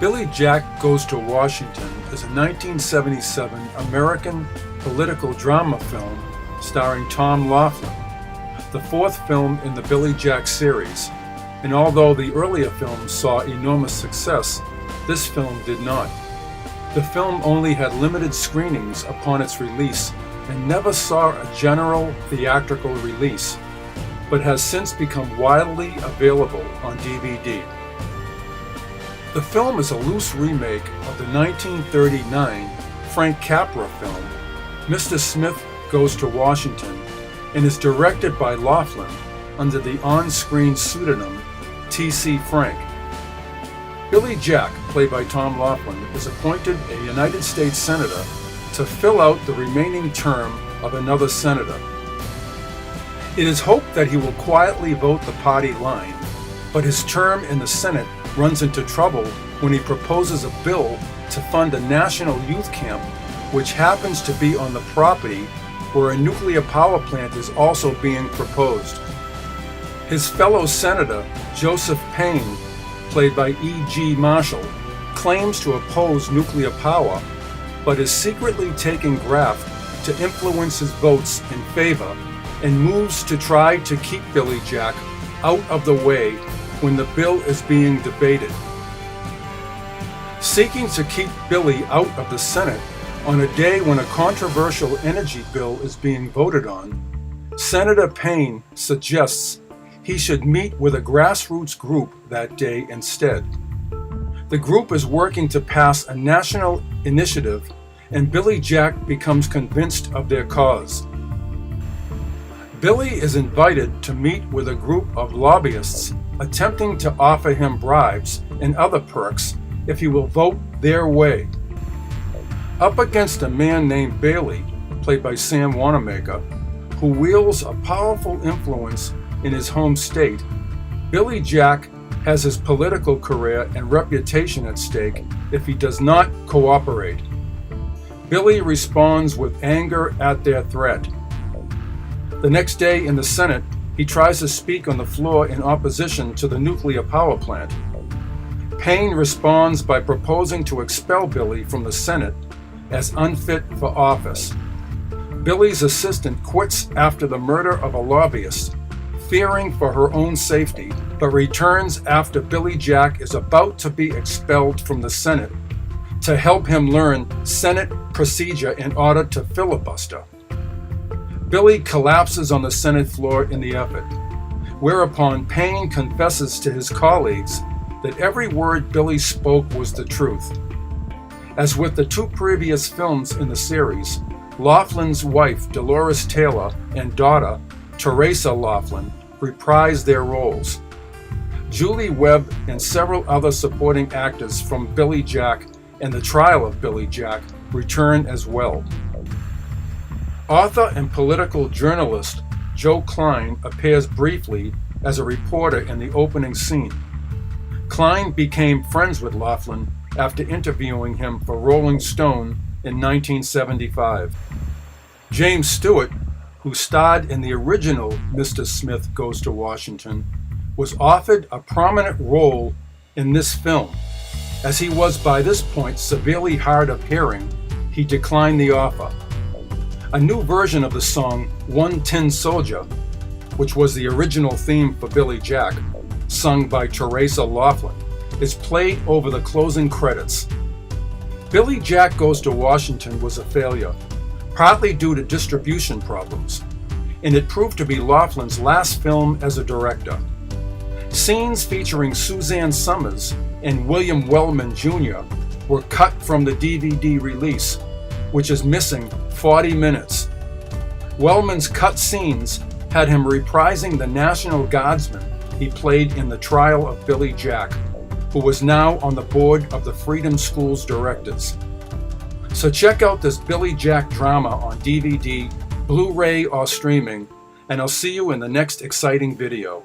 Billy Jack Goes to Washington is a 1977 American political drama film starring Tom Laughlin, the fourth film in the Billy Jack series, and although the earlier films saw enormous success, this film did not. The film only had limited screenings upon its release and never saw a general theatrical release, but has since become widely available on DVD. The film is a loose remake of the 1939 Frank Capra film, Mr. Smith Goes to Washington, and is directed by Laughlin under the on-screen pseudonym T.C. Frank. Billy Jack, played by Tom Laughlin, is appointed a United States Senator to fill out the remaining term of another senator. It is hoped that he will quietly vote the party line, but his term in the Senate runs into trouble when he proposes a bill to fund a national youth camp which happens to be on the property where a nuclear power plant is also being proposed. His fellow senator, Joseph Paine, played by E.G. Marshall, claims to oppose nuclear power, but is secretly taking graft to influence his votes in favor and moves to try to keep Billy Jack out of the way when the bill is being debated. Seeking to keep Billy out of the Senate on a day when a controversial energy bill is being voted on, Senator Paine suggests he should meet with a grassroots group that day instead. The group is working to pass a national initiative, and Billy Jack becomes convinced of their cause. Billy is invited to meet with a group of lobbyists attempting to offer him bribes and other perks if he will vote their way. Up against a man named Bailey, played by Sam Wanamaker, who wields a powerful influence in his home state, Billy Jack has his political career and reputation at stake if he does not cooperate. Billy responds with anger at their threat. The next day in the Senate, he tries to speak on the floor in opposition to the nuclear power plant. Paine responds by proposing to expel Billy from the Senate as unfit for office. Billy's assistant quits after the murder of a lobbyist, fearing for her own safety, but returns after Billy Jack is about to be expelled from the Senate to help him learn Senate procedure in order to filibuster. Billy collapses on the Senate floor in the effort, whereupon Paine confesses to his colleagues that every word Billy spoke was the truth. As with the two previous films in the series, Laughlin's wife, Dolores Taylor, and daughter, Teresa Laughlin, reprise their roles. Julie Webb and several other supporting actors from Billy Jack and the Trial of Billy Jack return as well. Author and political journalist Joe Klein appears briefly as a reporter in the opening scene. Klein became friends with Laughlin after interviewing him for Rolling Stone in 1975. James Stewart, who starred in the original Mr. Smith Goes to Washington, was offered a prominent role in this film. As he was by this point severely hard of hearing, he declined the offer. A new version of the song One Tin Soldier, which was the original theme for Billy Jack, sung by Teresa Laughlin, is played over the closing credits. Billy Jack Goes to Washington was a failure, partly due to distribution problems, and it proved to be Laughlin's last film as a director. Scenes featuring Suzanne Summers and William Wellman Jr. were cut from the DVD release, which is missing 40 minutes. Wellman's cut scenes had him reprising the National Guardsman he played in the Trial of Billy Jack, who was now on the board of the Freedom School's directors. So check out this Billy Jack drama on DVD, Blu-ray, or streaming, and I'll see you in the next exciting video.